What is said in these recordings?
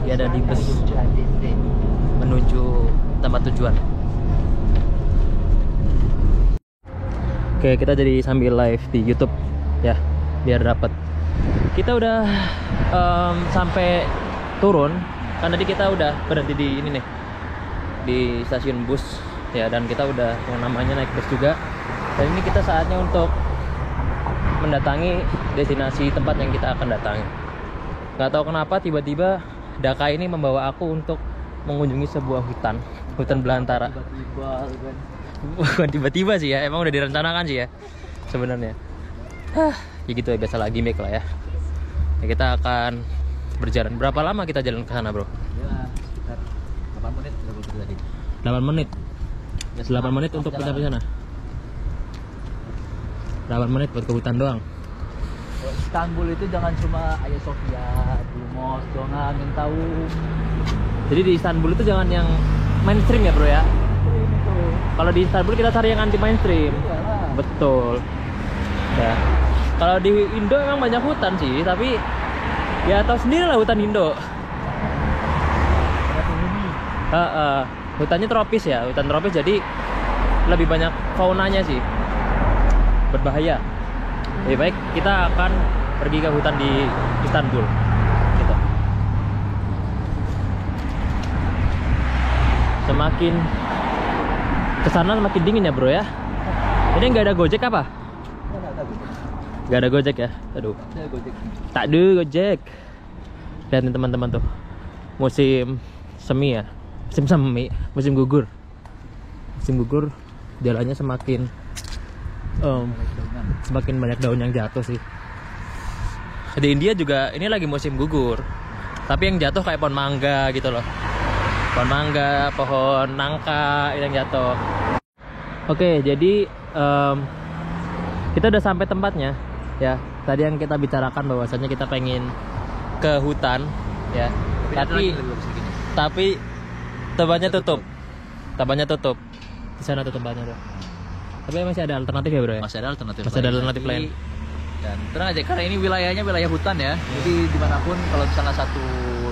lagi ada di bus menuju tempat tujuan. Oke, kita jadi sambil live di YouTube ya, biar dapat. Kita udah sampai turun. Kan tadi kita udah berhenti di ini nih, di stasiun bus ya, dan kita udah yang namanya naik bus juga. Dan ini kita saatnya untuk mendatangi destinasi tempat yang kita akan datangi. Nggak tahu kenapa tiba-tiba Daka ini membawa aku untuk mengunjungi sebuah hutan belantara. Tiba-tiba kan. Bukan tiba-tiba sih ya, emang udah direncanakan sih ya sebenarnya. Ya gitu ya, biasa lagi gimmick lah ya. Kita akan berjalan. Berapa lama kita jalan ke sana, bro? Ya, sekitar 8 menit tadi. 8 menit. 8 menit untuk kita ke sana. 8 menit buat ke hutan doang. Istanbul itu jangan cuma Hagia Sophia, Dumos, jangan yang tahu. Jadi di Istanbul itu jangan yang mainstream ya, bro ya. Kalau di Istanbul kita cari yang anti mainstream. Iyalah. Betul. Ya. Kalau di Indo emang banyak hutan sih, tapi ya tahu sendiri lah hutan Indo. Hutannya tropis ya, hutan tropis, jadi lebih banyak faunanya sih. Berbahaya. Lebih baik kita akan pergi ke hutan di Istanbul. Gitu. Semakin kesana semakin dingin ya, bro ya. Ini nggak ada Gojek apa? Nggak ada Gojek ya? Aduh. Tak ada Gojek. Lihat nih teman-teman tuh. Musim semi ya. Musim semi, musim gugur. Musim gugur, jalannya semakin banyak daun yang jatuh sih. Di India juga ini lagi musim gugur. Tapi yang jatuh kayak pohon mangga gitu loh. Pohon mangga, pohon nangka yang jatuh. Oke, jadi kita udah sampai tempatnya ya. Tadi yang kita bicarakan bahwasanya kita pengen ke hutan ya. Tapi tempatnya tutup. Tempatnya tutup. Di sana tuh tempatnya tuh. Tapi masih ada alternatif ya, bro ya? Masih ada alternatif. Masih ada alternatif lain. Dan tenang aja, karena ini wilayahnya wilayah hutan ya. Jadi dimanapun kalau misalnya satu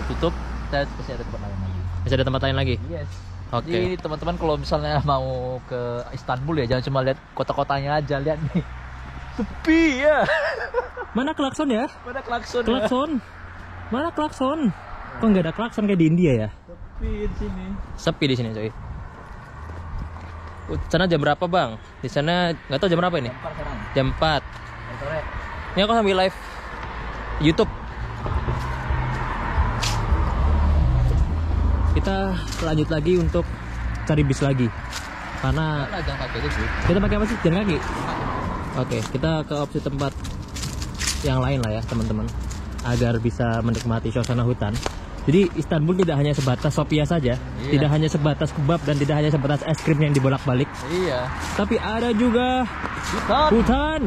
tutup, kita pasti ada tempat lain lagi. Masih ada tempat lain lagi? Yes. Oke. Jadi teman-teman kalau misalnya mau ke Istanbul ya, jangan cuma lihat kota-kotanya aja, lihat nih. Sepi ya. Mana klakson ya? Mana klakson? Klakson. Mana klakson? Kok nggak ada klakson kayak di India ya? Sepi di sini. Sepi di sini, coy. Sana jam berapa, Bang? Di sana nggak tahu jam berapa ini? Jam 4. Sore. Ini aku sambil live YouTube. Kita lanjut lagi untuk cari bis lagi. Karena Jalan kaki aja sih. kita pakai apa sih? Jalan kaki. Oke, kita ke opsi tempat yang lain lah ya, teman-teman. Agar bisa menikmati suasana hutan. Jadi Istanbul tidak hanya sebatas Sofia saja, tidak hanya sebatas kebab dan tidak hanya sebatas es krim yang dibolak-balik. Iya. Tapi ada juga Hutan. hutan.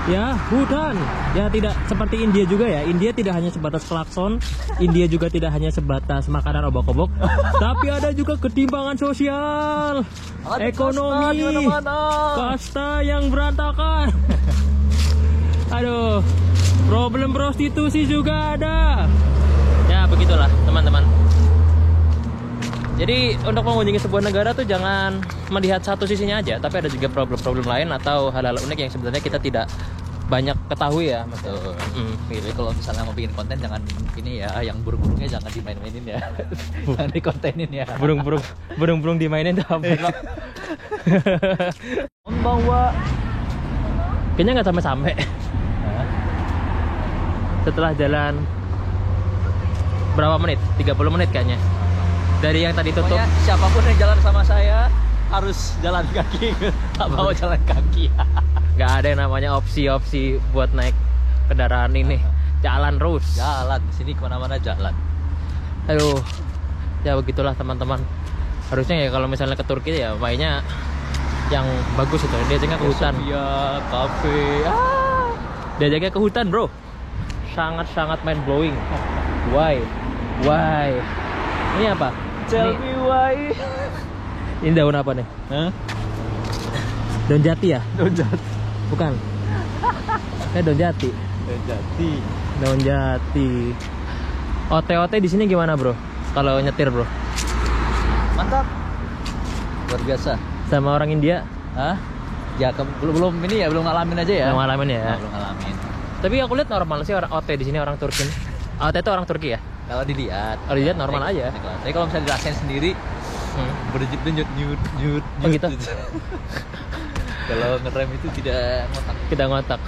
Ya, hutan. Ya, tidak seperti India juga ya. India tidak hanya sebatas klakson, India juga tidak hanya sebatas makanan obok-obok, tapi ada juga ketimpangan sosial, Ada ekonomi, kasta di mana-mana. kasta yang berantakan. Aduh, problem prostitusi juga ada. Ya, begitulah teman-teman. Jadi untuk mengunjungi sebuah negara tuh jangan melihat satu sisinya aja, tapi ada juga problem-problem lain atau hal-hal unik yang sebenarnya kita tidak banyak ketahui ya. Betul. Jadi kalau misalnya mau bikin konten jangan ini ya, yang burung-burungnya jangan dimain-mainin ya. Jangan dikontenin ya. Burung-burung dimainin tuh apa? Membawa Kayaknya nggak sampai-sampai. Setelah jalan berapa menit? 30 menit kayaknya. Dari yang tadi tutup. pokoknya siapapun yang jalan sama saya harus jalan kaki. Tak mau jalan kaki. Nggak ada yang namanya opsi-opsi buat naik kendaraan ini. Jalan terus. Jalan di sini kemana-mana jalan. Aduh, ya begitulah teman-teman. Harusnya ya kalau misalnya ke Turki ya mainnya yang bagus itu. Diajaknya ke hutan. Sofia, kafe. Diajaknya ke hutan, bro. Sangat-sangat mind blowing. Why? Ini apa? Tell me why. Ini daun apa nih? Daun jati ya? Daun jati. Bukan. Daun jati. Daun jati. Daun jati. OT di sini gimana bro? Kalau nyetir bro? Mantap. Luar biasa. Sama orang India? Hah? Ya belum ini ya, belum ngalamin aja ya. Belum ngalamin ya? Nah, belum ngalamin. Tapi aku lihat normal sih orang OT di sini, orang Turki. OT itu orang Turki ya? Kalau dilihat. Kalau dilihat normal aja. Tapi kalau misalnya dirasain sendiri, berdenyut nyut. Oh gitu? Kalau ngerem itu tidak ngotak. Kita ngotak.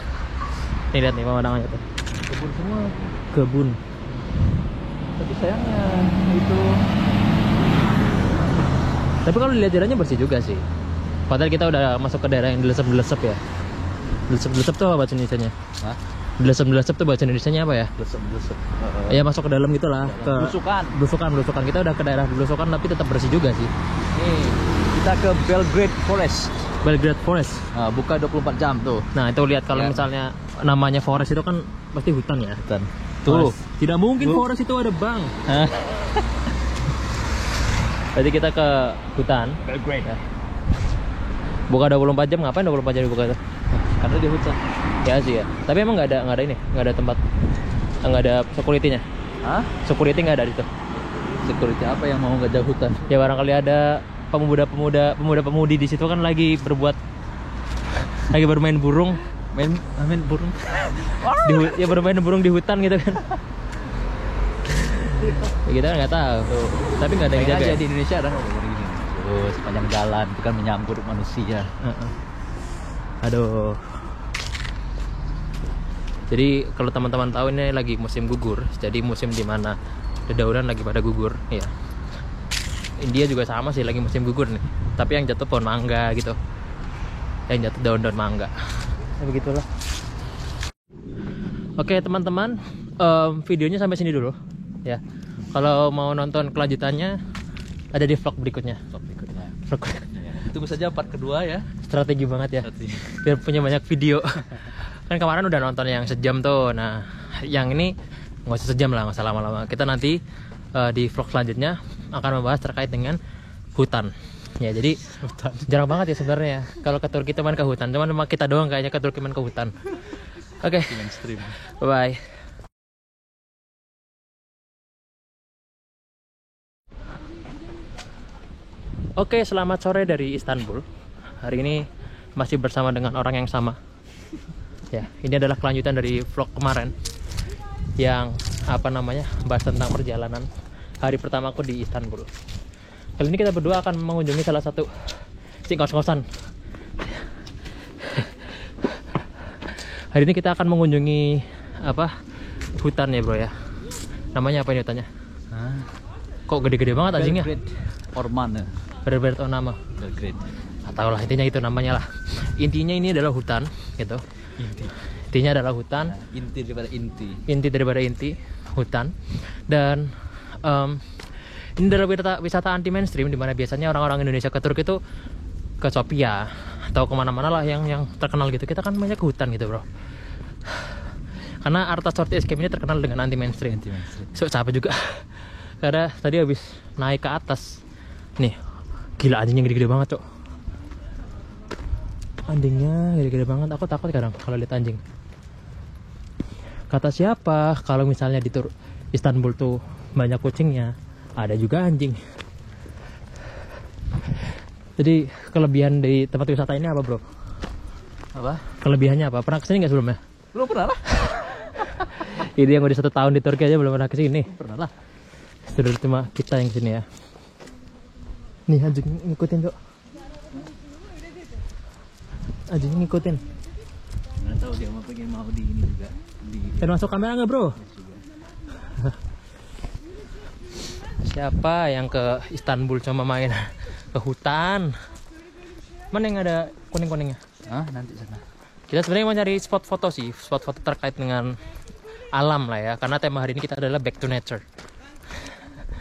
Nih lihat nih pemandangannya tuh. Kebun semua. Kebun. Tapi sayangnya itu. Tapi kalau dilihat jalannya bersih juga sih. Padahal kita udah masuk ke daerah yang dilesep-dilesep ya. Dilesep-dilesep tuh apa bahasa Indonesianya? Hah? Dilesep-dilesep tuh bahasa Indonesianya apa ya? Desep. Ya masuk ke dalam gitulah. Ke Belusukan. Kita udah ke daerah belusukan tapi tetap bersih juga sih. Nih, kita ke Belgrade Forest. Belgrade Forest. Nah, buka 24 jam tuh. Nah itu lihat kalau Ya. misalnya namanya forest itu kan pasti hutan ya. Hutan. Tuh. Tuh. Tidak mungkin Tuh. forest itu ada bang. Hah? Berarti kita ke hutan. Belgrade. Ya. Buka 24 jam, ngapain 24 jam dibuka itu? Karena di hutan. Ya sih ya. Tapi emang nggak ada tempat, nggak ada security-nya. Hah? Security nggak ada di situ. Security apa yang mau ngejar hutan? Ya barangkali ada pemuda-pemudi di situ kan lagi bermain burung. Main burung. Ya bermain burung di hutan gitu kan. Ya, kita kan nggak tahu. Tuh. Tapi nggak ada yang Pengen jaga. aja Ya? di Indonesia ada ngomong gini. Tuh, sepanjang jalan itu kan menyambut manusia. Aduh. Jadi kalau teman-teman tahu ini lagi musim gugur. Jadi musim dimana dedaunan lagi pada gugur. Ya. India juga sama sih lagi musim gugur nih. Tapi yang jatuh pohon mangga gitu. Yang jatuh daun-daun mangga. Ya begitulah. Oke teman-teman, videonya sampai sini dulu. Ya. Kalau mau nonton kelanjutannya ada di vlog berikutnya. Vlog Ya, tunggu saja part kedua ya. strategi banget ya. Biar punya banyak video. Kan kemarin udah nonton yang sejam tuh. Nah, yang ini nggak usah sejam lah, nggak usah lama-lama. Kita nanti di vlog selanjutnya akan membahas terkait dengan hutan. Ya, jadi jarang banget ya sebenarnya. Kalau ke Turki teman ke hutan, cuman kita doang kayaknya ke Turki main ke hutan. Oke. Mainstream. Bye. Oke, selamat sore dari Istanbul. Hari ini masih bersama dengan orang yang sama. Ya, ini adalah kelanjutan dari vlog kemarin yang bahas tentang perjalanan hari pertamaku di Istanbul. Kali ini kita berdua akan mengunjungi salah satu kos-kosan. Hari ini kita akan mengunjungi hutan ya bro ya. Namanya apa ini hutannya? Kok gede-gede banget anjingnya? Belgrade Orman ya. Belgrade nama. Belgrade. Atau lah intinya itu namanya lah. Intinya ini adalah hutan gitu. Intinya adalah hutan. Inti daripada inti. Inti daripada inti hutan. Dan ini adalah wisata anti mainstream di mana biasanya orang-orang Indonesia ke Turki itu ke Sofia atau kemana-mana lah yang terkenal gitu. Kita kan banyak ke hutan gitu bro. Karena Arta Shorty Escape ini terkenal dengan anti mainstream. So capek juga. Karena tadi habis naik ke atas. Nih, gila anjingnya gede-gede banget cok. Anjingnya gede-gede banget. Aku takut kadang kalau lihat anjing. Kata siapa kalau misalnya di Istanbul tuh banyak kucingnya, ada juga anjing. Jadi kelebihan dari tempat wisata ini apa bro? Apa? Kelebihannya apa? Pernah kesini nggak sebelumnya? Belum pernah lah. Ini yang udah 1 tahun di Turki aja belum pernah kesini. Pernah lah. Sudah cuma kita yang kesini ya. Nih anjing ngikutin cok. Anjing ngikutin. Nggak tahu dia mau di ini juga. Kan masuk kamera nggak bro? Siapa yang ke Istanbul cuma main ke hutan? Mana yang ada kuning-kuningnya? Nanti sana. Kita sebenarnya mau cari spot foto sih, spot foto terkait dengan alam lah ya. Karena tema hari ini kita adalah back to nature.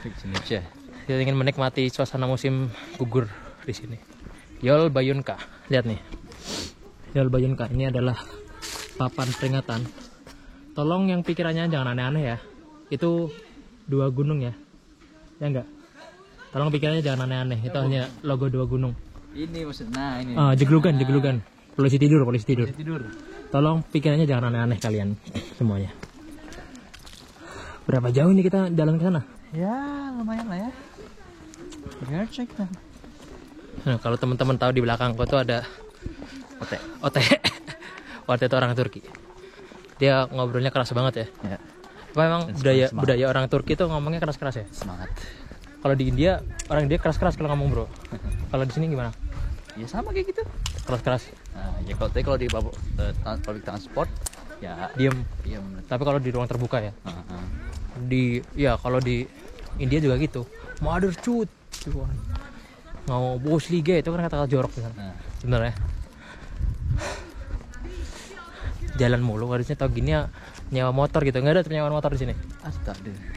Indonesia. Kita ingin menikmati suasana musim gugur di sini. Yol Bayunka, lihat nih. Yol Bayunka ini adalah papan peringatan. Tolong yang pikirannya jangan aneh-aneh ya. Itu 2 gunung ya. Ya enggak? Tolong pikirannya jangan aneh-aneh. Itu hanya logo 2 gunung. Ini maksudnya ini. Jeglugan. Polisi tidur. Tidur. Tolong pikirannya jangan aneh-aneh kalian semuanya. Berapa jauh ini kita jalan ke sana? Ya lumayan lah ya. Biar cek kan. Nah, kalau teman-teman tahu di belakangku tuh ada Oke. Ote. Ote itu orang Turki. Dia ngobrolnya keras banget ya. Ya. Apa memang Semangat. budaya orang Turki tuh ngomongnya keras-keras ya? Semangat. Kalau di India, orang India keras-keras kalau ngomong, bro. Kalau di sini gimana? Ya sama kayak gitu. Keras-keras. Nah, ya kalau di public transport ya Diem. diam. Tapi kalau di ruang terbuka ya. Kalau di India juga gitu. Mother cut. Mau bos liga itu kan kata-kata jorok di sana. Nah, Sebenarnya. Jalan mulu harusnya tau gini ya, nyewa motor gitu. Nggak ada penyewaan motor di sini. ada.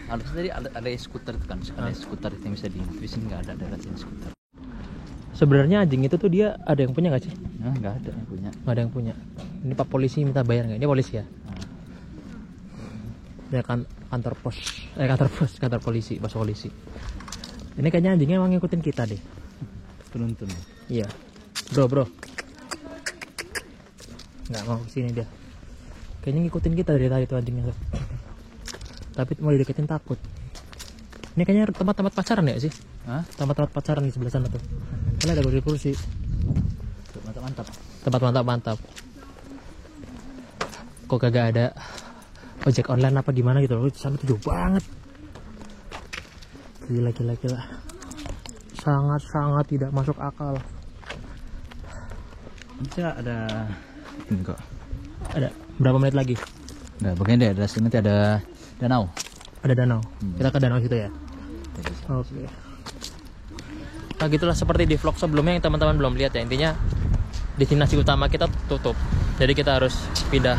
Harusnya tadi ada skuter itu kan, ada skuter yang bisa di sini nggak ada rasanya skuter. Sebenarnya anjing itu tuh dia ada yang punya nggak sih? Nah, nggak ada yang punya. Nggak ada yang punya. Ini Pak polisi minta bayar nggak? Ini polisi ya? Ya kan kantor polisi, pos polisi. Ini kayaknya anjingnya emang ngikutin kita deh. Penuntun. Iya. Bro. Nggak mau kesini dia. Kayaknya ngikutin kita dari tadi tuh anjingnya. Tapi mau dideketin takut. Ini kayaknya tempat-tempat pacaran ya sih? Hah? Tempat-tempat pacaran di sebelah sana tuh. Karena ada kursi. Mantap. Tempat mantap. Kok kagak ada ojek online apa gimana gitu loh. Di sana tuh jauh banget. Gila. Sangat tidak masuk akal. Nanti ada ini kok. Ada berapa menit lagi? Nah, begini deh, nanti ada danau. Ada danau. Kita ke danau situ ya. Oke. Nah gitulah seperti di vlog sebelumnya yang teman-teman belum lihat ya. Intinya destinasi utama kita tutup. Jadi kita harus pindah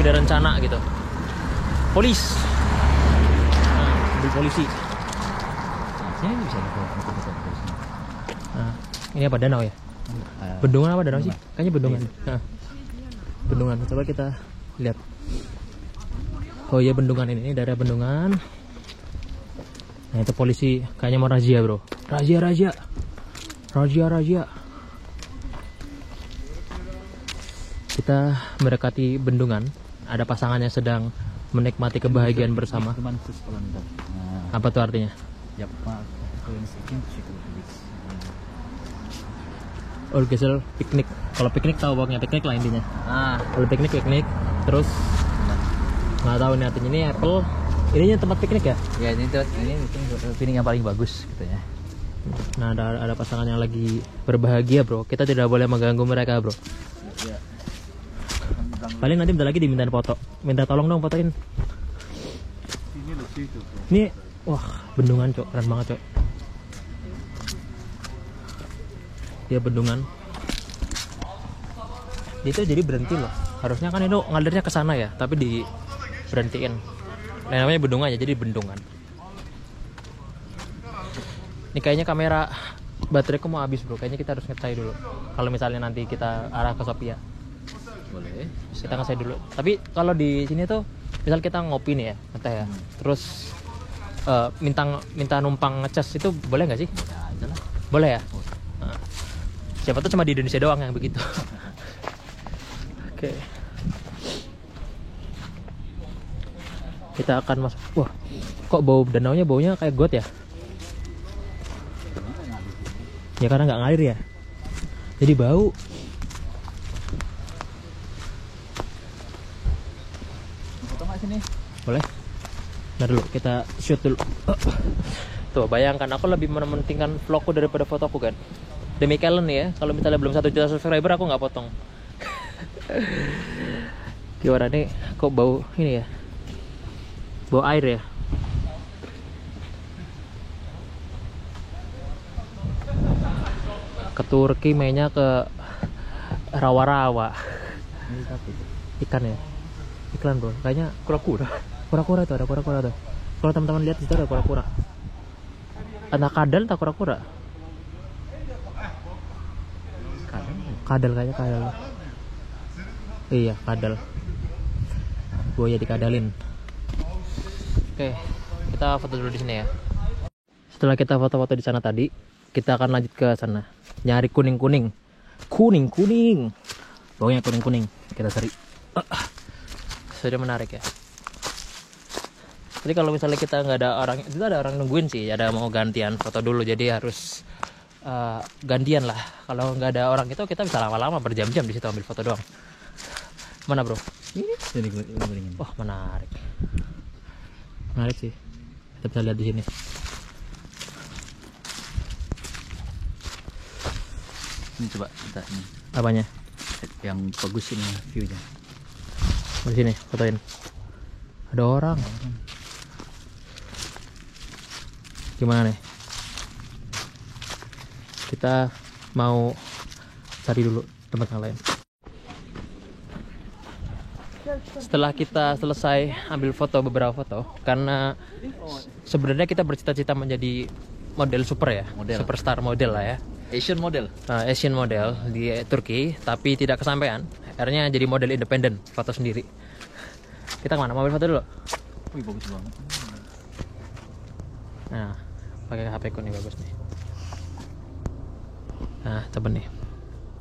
rencana gitu. Polisi. Polisi. Sini bisa di Nah, ini apa danau ya? Bendungan apa danau sih? Kayaknya bendungan. Nah, bendungan. Coba kita lihat. Oh iya bendungan ini daerah bendungan. Nah itu polisi kayaknya mau razia bro. Razia. Kita mendekati bendungan. Ada pasangannya sedang menikmati kebahagiaan bersama. Apa tuh artinya? Orgesel piknik. Kalau piknik tahu pokoknya piknik lah intinya. Kalau piknik. Terus nggak tahu nih artinya ini apple. Ininya tempat piknik ya? Ya ini piknik yang paling bagus gitu ya. Nah ada pasangan yang lagi berbahagia bro. Kita tidak boleh mengganggu mereka bro. Ya. Paling nanti bentar lagi dimintain foto. Minta tolong dong fotoin. Ini wah bendungan cok, keren banget cok. Dia bendungan. Dia itu jadi berhenti loh. Harusnya kan itu ngalirnya ke sana ya, tapi diberhentiin. Nah, namanya bendungan ya, jadi bendungan. Ini kayaknya kamera bateraiku mau habis bro. Kayaknya kita harus ngecai dulu. Kalau misalnya nanti kita arah ke Sophia. Boleh. Kita ngecai dulu. Tapi kalau di sini tuh, misal kita ngopi nih ya, ngeteh ya. Terus minta numpang ngecas itu boleh nggak sih? Ya, aja lah. Boleh ya? Nah, siapa tuh cuma di Indonesia doang yang begitu. Oke. Kita akan masuk. Wah, kok bau danaunya baunya kayak got ya? Ya karena nggak ngalir ya. Jadi bau. Foto nggak sini? Boleh. Nah dulu kita shoot dulu. Tuh bayangkan aku lebih mementingkan vlogku daripada fotoku kan. Demi kalian nih ya. Kalau misalnya belum 1 juta subscriber aku nggak potong. Gimana nih? Kok bau ini ya? Bau air ya? Ke Turki mainnya ke rawa-rawa. Ini tapi Ikan ya? Iklan bro, kayaknya kura-kura. Kura-kura tuh, ada kura-kura tuh. Kalau teman-teman lihat di situ ada kura-kura. Entah kadal atau kura-kura? Kadal kayaknya kadal. Iya, kadal. Buaya dikadalin. Oke, kita foto dulu di sini ya. Setelah kita foto-foto di sana tadi, kita akan lanjut ke sana. Nyari kuning-kuning. Kuning-kuning. Baunya kuning-kuning. Kita cari. Sudah menarik ya. Jadi kalau misalnya kita nggak ada orang, itu ada orang nungguin sih, ada mau gantian foto dulu, jadi harus gantian lah. Kalau nggak ada orang itu kita bisa lama-lama berjam-jam di situ ambil foto doang. Mana bro? Ini gorengan. Wah menarik, menarik sih. Kita bisa lihat di sini. Ini coba kita ini Apanya? yang bagus ini view-nya. Di sini fotoin. Ada orang. Gimana nih? Kita mau cari dulu tempat yang lain. Setelah kita selesai ambil foto, beberapa foto, karena sebenarnya kita bercita-cita menjadi model super ya, superstar model lah ya, Asian model. Asian model di Turki, tapi tidak kesampaian. Akhirnya jadi model independen, foto sendiri. Kita kemana? Mau ambil foto dulu? Wih, bagus banget. Nah, pakai HP ku nih bagus nih. Nah, coba nih.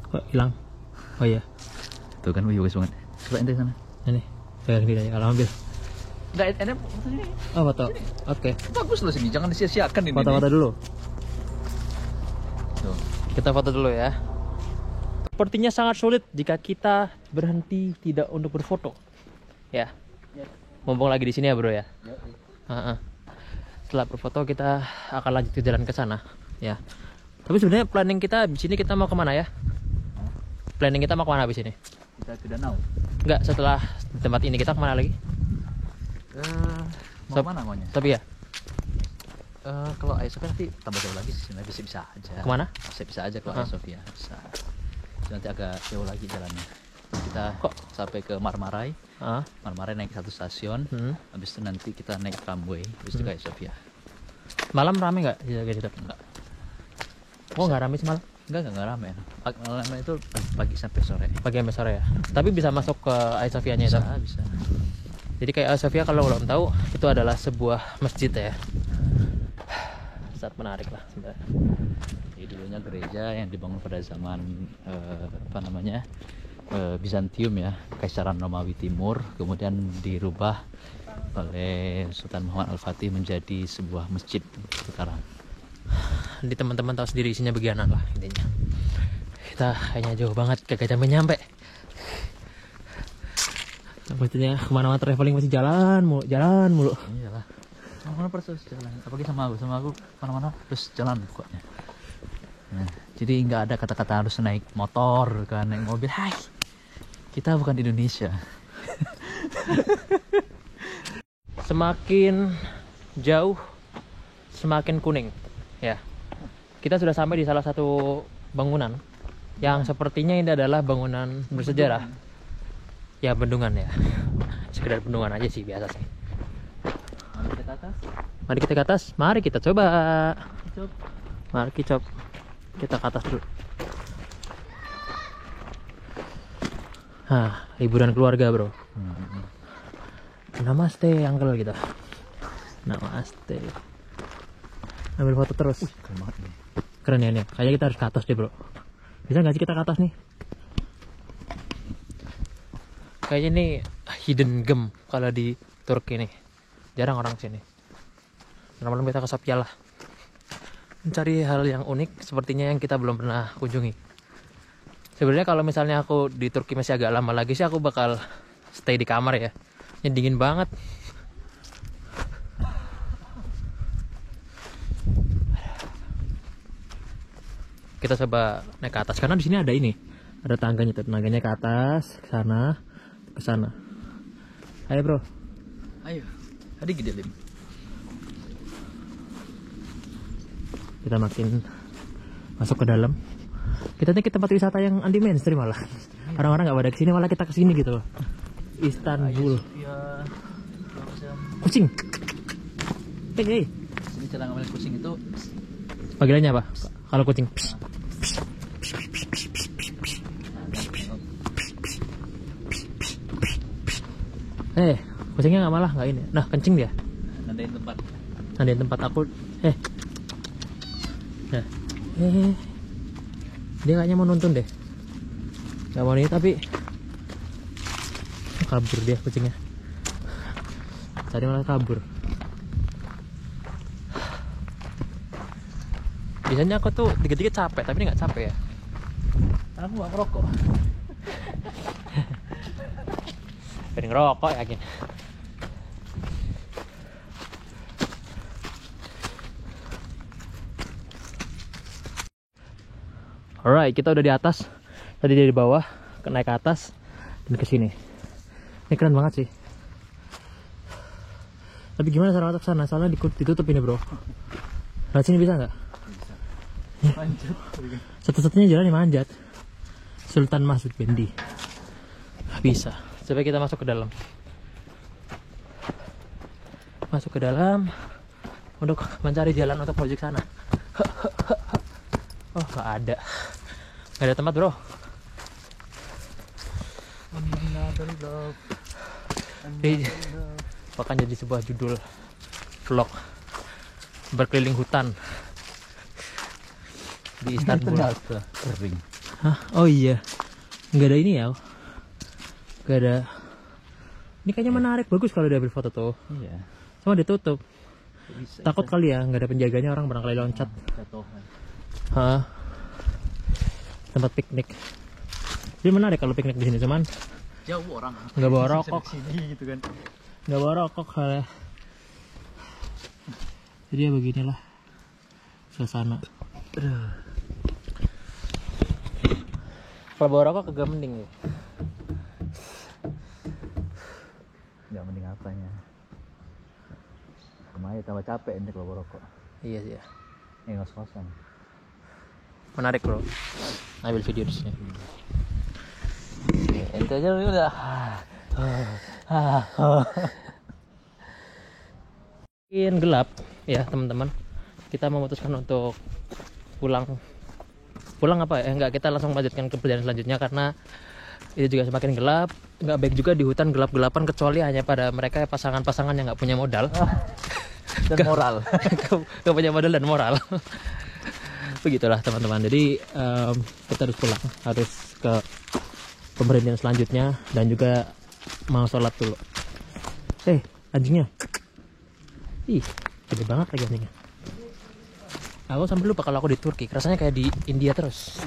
Kok hilang? Oh iya, Tuh kan, wih bagus banget. Coba ente sana. ini pegang sini aja. Kalau ambil. Enggak, ente foto sini. Oh foto. Oke. Bagus loh sini, jangan disia-siakan ini. Foto-foto dulu. Tuh. Kita foto dulu ya. Sepertinya sangat sulit jika kita berhenti tidak untuk berfoto. Ya. Mumpung lagi di sini ya bro ya. Setelah berfoto kita akan lanjut ke jalan ke sana. Ya. Tapi sebenarnya planning kita di sini kita mau kemana ya? Planning kita mau kemana habis ini? Kita ke danau. Enggak, setelah tempat ini kita kemana lagi? Mau mana maunya? Tapi ya, Kalau Hagia Sophia nanti tambah jauh lagi sih, bisa aja. kemana? Bisa aja kalau Hagia Sophia, bisa. Nanti agak jauh lagi jalannya. Kita Kok? sampai ke Marmaray. Ah, Marmaray naik satu stasiun. Habis itu nanti kita naik tramway, habis itu ke Hagia Sophia. malam rame nggak di situ? Enggak. Oh nggak rame sih malam? Enggak rame. Malam itu pagi sampai sore. Pagi sampai sore ya. Tapi bisa masuk ke Hagia Sophia-nya itu. Bisa. Jadi kayak Hagia Sophia kalau belum tahu itu adalah sebuah masjid ya. Sangat menarik lah sebenarnya. Jadi dulunya gereja yang dibangun pada zaman Bizantium ya, Kaisaran Romawi Timur, kemudian dirubah oleh Sultan Muhammad Al-Fatih menjadi sebuah masjid sekarang. Di teman-teman tahu sendiri isinya begianan lah intinya. Kita kayaknya jauh banget, kagak sampai nyampe. Maksudnya kemana-mana traveling masih jalan mulu. Iyalah. Mana terus jalan. Apalagi sama aku mana-mana terus jalan pokoknya. Nah, jadi nggak ada kata-kata harus naik motor kan, naik mobil. Hai, kita bukan di Indonesia. Semakin jauh semakin kuning ya. Kita sudah sampai di salah satu bangunan yang sepertinya ini adalah bangunan bersejarah ya, bendungan ya, sekedar bendungan aja sih, biasa sih. Mari kita ke atas. Mari kita ke atas, mari kita coba. Cop. Mari kita ke atas dulu. Liburan keluarga bro. Namaste uncle gitu. Namaste. Ambil foto terus. Keren banget nih. Keren ya nih. Kayaknya kita harus ke atas deh bro. Bisa nggak sih kita ke atas nih? Kayaknya ini hidden gem kalau di Turki nih. Jarang orang sini. Malam-malam kita ke Sofia lah. Mencari hal yang unik sepertinya yang kita belum pernah kunjungi. Sebenarnya kalau misalnya aku di Turki masih agak lama lagi sih, aku bakal stay di kamar ya. Ini dingin banget. Kita coba naik ke atas karena di sini ada ini, ada tangganya tuh, tangganya ke atas, ke sana, ke sana. Ayo bro. Ayo. Tadi gede lim. Kita makin masuk ke dalam. Kita nih ke tempat wisata yang anti mainstream malah. Orang-orang nggak pada kesini, malah kita kesini gitu loh. Istanbul. Ya. Kucing. Hey. Sini cara ngambil kucing itu Panggilannya apa? Kalau kucing. Kucingnya nggak malah nggak ini. Nah kencing dia. nandain tempat. Nandain tempat aku. Nah. Dia kayaknya mau nuntun deh. Gak mau ini tapi kabur dia kucingnya. Tadi malah kabur. Biasanya aku tuh dikit-dikit capek, tapi ini nggak capek ya. Karena aku nggak ngerokok. Pengen ngerokok yakin. Alright, kita udah di atas. Tadi dari bawah, naik ke atas dan ke sini. Ini keren banget sih. Tapi gimana cara masuk sana? Soalnya ditutup ini, bro. Nah, sini bisa nggak? Lanjut. Satu-satunya jalan yang manjat. Sultan Masud Bendi. Bisa. Coba kita masuk ke dalam. Masuk ke dalam untuk mencari jalan untuk menuju ke sana. Oh, nggak ada. Nggak ada tempat, bro. Ini akan jadi sebuah judul vlog berkeliling hutan di Istanbul. Kering. Hah? Oh iya, nggak ada ini ya? Nggak ada. Ini kayaknya menarik, bagus kalau diambil foto tuh. Iya. Cuma ditutup. Bisa, Takut kali ya, nggak ada penjaganya, orang barangkali loncat. jatuhan. Hah? Tempat piknik. Jadi menarik kalau piknik di sini, cuman Jauh orang. nggak bawa rokok. Sini gitu kan. Nggak bawa rokok kali. Jadi ya beginilah suasana. Kalau bawa rokok kagak mending ya. Nggak mending apanya. Kemarin tambah capek ini kalau rokok. Iya sih ya. Ngos-ngosan. Menarik, bro. Ambil video di sini. Itu aja udah. Makin gelap ya, teman-teman. Kita memutuskan untuk pulang apa ya? Enggak, kita langsung lanjutkan ke perjalanan selanjutnya karena itu juga semakin gelap. Nggak baik juga di hutan gelap-gelapan, kecuali hanya pada mereka pasangan-pasangan yang nggak punya modal Dan moral. nggak punya modal dan moral. Begitulah, teman-teman. Jadi kita harus pulang, harus ke pemberhentian selanjutnya dan juga mau sholat dulu. Anjingnya. Ih, gede banget lagi anjingnya. Aku sampai lupa kalau aku di Turki, rasanya kayak di India terus.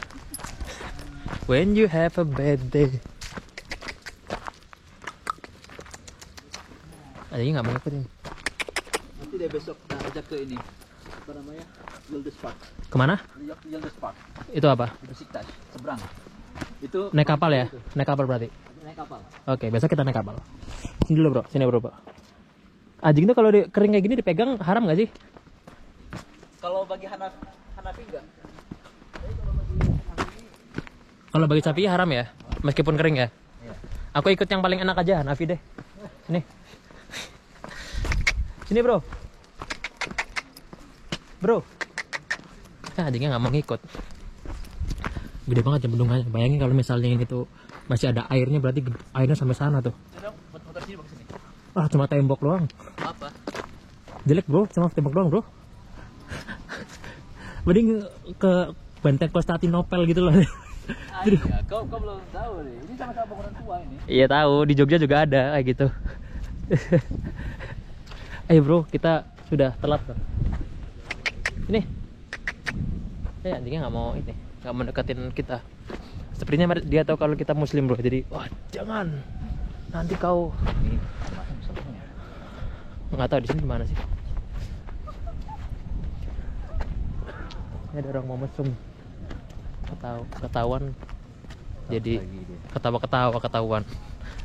When you have a bad day. Anjingnya nggak mau ngikutin. Nanti deh besok kita ajak ke ini. Apa namanya? Yildiz Park. Kemana? Yildiz Park. Itu apa? Di Besiktas, seberang. Itu Naik kapal ya? Naik kapal berarti? naik kapal. Oke, besok kita naik kapal. Sini dulu, bro. Sini, bro. Anjing itu kalau kering kayak gini dipegang haram nggak sih? Kalau bagi Hanafi enggak. Kalau bagi sapi haram ya, meskipun kering ya. Iya. Aku ikut yang paling enak aja, Hanafi deh. Sini. Sini, bro. Bro. Anjingnya nggak mau ngikut. Gede banget ya bendungannya. Bayangin kalau misalnya ini tuh masih ada airnya, berarti airnya sampai sana tuh. Motor sini bagus ini. Ah, cuma tembok doang. Apa? Jelek, bro, cuma tembok doang, bro. Mending ke Benteng Konstantinopel gitu loh. Iya, kau belum tahu nih. Ini sama-sama bangunan tua ini. Iya tahu, di Jogja juga ada kayak gitu. Ayo bro, kita sudah telat loh. Ini. Anjingnya nggak mau ini, nggak mau deketin kita. Sepertinya dia tahu kalau kita muslim bro, jadi wah jangan. Nanti kau Ini macam sebenarnya. nggak tahu di sini gimana sih. Ini ada orang mau mesum. Ketahuan. Jadi ketahuan.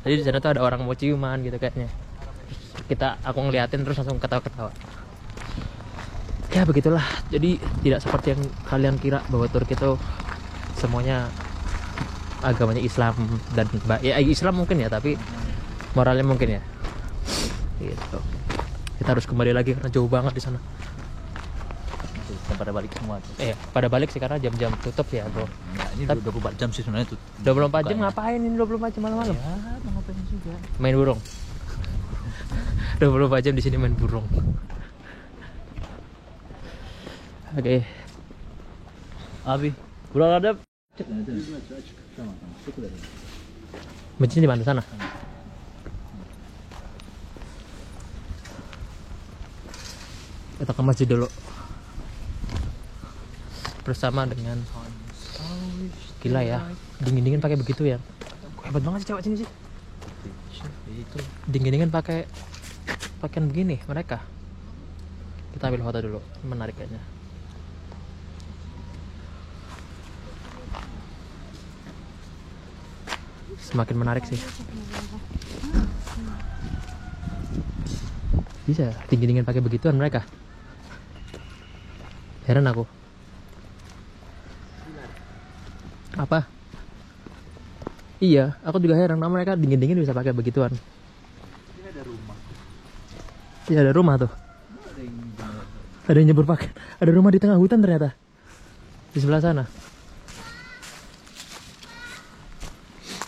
Jadi di sana tuh ada orang mau ciuman gitu kayaknya. Aku ngeliatin terus langsung ketawa. Ya begitulah. Jadi tidak seperti yang kalian kira bahwa Turki itu semuanya agamanya Islam dan ya Islam mungkin ya, tapi moralnya mungkin ya. Gitu. Kita harus kembali lagi karena jauh banget di sana. Pada balik semua tuh. Pada balik sih karena jam-jam tutup ya bro. Nah, ini 24 jam sih sebenarnya tuh. 24 jam ngapain ini 24 jam malam-malam? Ya, mau ngapain juga. Main burung. 24 jam di sini main burung. Oke. Abi. Burung ada. Masjid di mana sana? Kita ke masjid dulu. bersama dengan gila ya, dingin pakai begitu ya. Hebat banget sih cewek sini sih. Itu. Dingin pakai pakaian begini mereka. Kita ambil foto dulu, menarik kayaknya. Semakin menarik sih. Bisa dingin pakai begituan mereka. Heran aku. Apa? Iya, aku juga heran. Nah, mereka dingin bisa pakai begituan. Ini ada rumah. Iya, ada rumah tuh. Ada yang Ada yang nyebur pakai. Ada rumah di tengah hutan ternyata. Di sebelah sana.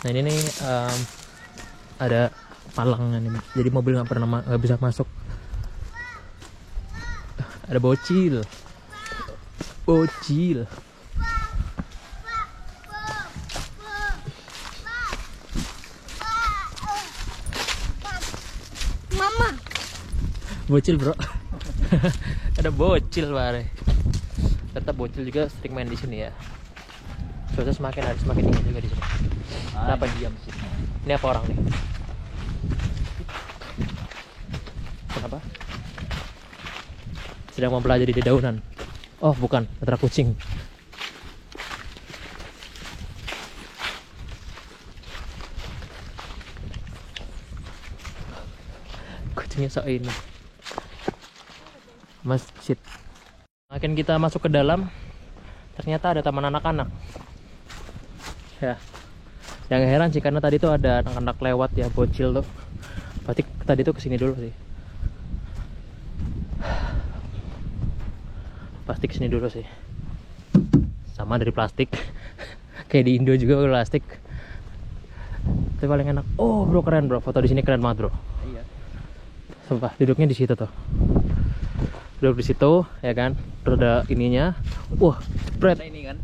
Nah ini nih ada palangnya nih. Jadi mobil nggak bisa masuk. Ada bocil. Mama. Bocil bro. Ada bocil bare. Tetap bocil juga sering main di sini ya. Cuaca semakin dingin juga di sini. Kenapa diam sih? Ini apa orang nih? Kenapa? Sedang mempelajari dedaunan. Oh bukan, antara kucing. Kucingnya sok ini. Masjid. Makin kita masuk ke dalam, ternyata ada taman anak-anak. Ya. Yang heran sih karena tadi tuh ada anak-anak lewat ya, bocil tuh. Berarti tadi tuh kesini dulu sih. Pasti kesini dulu sih. Sama dari plastik. Kayak di Indo juga plastik. Tapi paling enak. Oh bro, keren bro, foto di sini keren banget bro. Iya. Sumpah, duduknya di situ tuh. Duduk di situ, ya kan? Terus ada ininya. Wah, spread. Ini kan.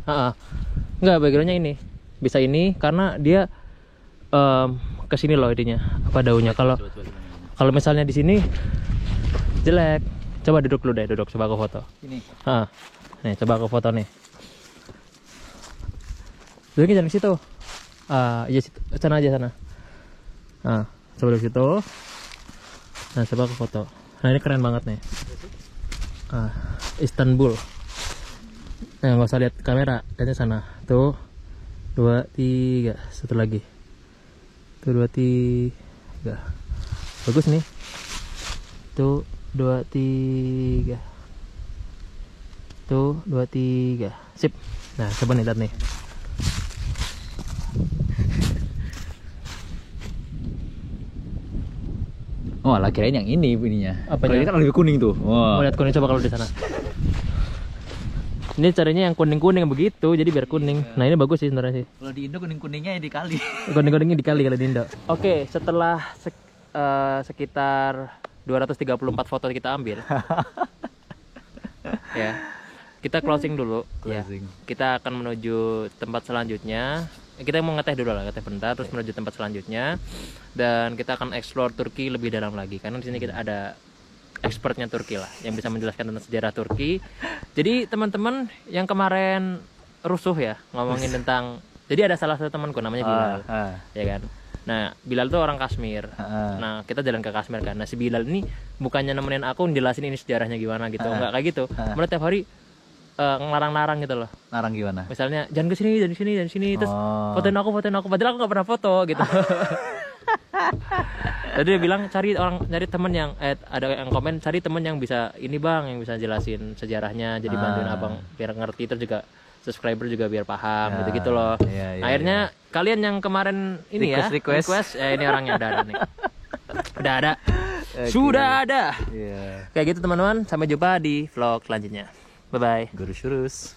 Enggak, backgroundnya ini. Bisa ini karena dia kesini loh ininya. Apa daunnya? Kalau misalnya di sini jelek. Coba duduk dulu deh, coba aku foto. Ini. Nih, coba aku foto nih. Duduknya jangan di situ. Iya sana aja sana. Coba di situ. Nah, coba aku foto. Nah, ini keren banget nih. Istanbul. Nah, nggak usah lihat kamera, lihatnya sana. Tuh, 2, 3, satu lagi. Tuh 2, 3. Bagus nih. Tuh 2, 3. Tuh 2, 3. Sip. Nah, coba nih lihat nih. Oh, lah kirain yang ini ininya. Apanya? Kalau ini kan lebih kuning tuh. Mau Wah. lihat kuning, coba kalau di sana. Ini caranya yang kuning-kuning begitu, jadi biar kuning. Nah, ini bagus sih sebenarnya sih. Kalau di Indo kuning-kuningnya ya dikali. Kuning-kuningnya dikali kalau di Indo. Oke, setelah sekitar 234 foto kita ambil. Ya. Kita closing dulu. Closing. Ya. Kita akan menuju tempat selanjutnya. Kita mau ngeteh dulu lah, ngeteh bentar, terus menuju tempat selanjutnya. Dan kita akan explore Turki lebih dalam lagi karena di sini kita ada expertnya Turki lah yang bisa menjelaskan tentang sejarah Turki. Jadi teman-teman yang kemarin rusuh ya ngomongin tentang, jadi ada salah satu temanku namanya Bilal, ya kan. Nah, Bilal tuh orang Kashmir. Nah, kita jalan ke Kashmir kan. Nah, si Bilal ini bukannya nemenin aku jelasin ini sejarahnya gimana gitu, enggak kayak gitu. Malah tiap hari ngelarang-larang gitu loh. Larang gimana? Misalnya jangan ke sini, jangan sini, terus fotoin aku, padahal aku nggak pernah foto gitu. Jadi dia bilang cari teman yang ada yang komen, cari teman yang bisa ini bang, yang bisa jelasin sejarahnya, jadi bantuin abang biar ngerti, terus juga subscriber juga biar paham gitu loh. Akhirnya kalian yang kemarin ini request ini orangnya udah ada nih. Udah ada. Okay. Sudah ada. Kayak gitu teman-teman, sampai jumpa di vlog selanjutnya. Bye bye. Gurus-gurus.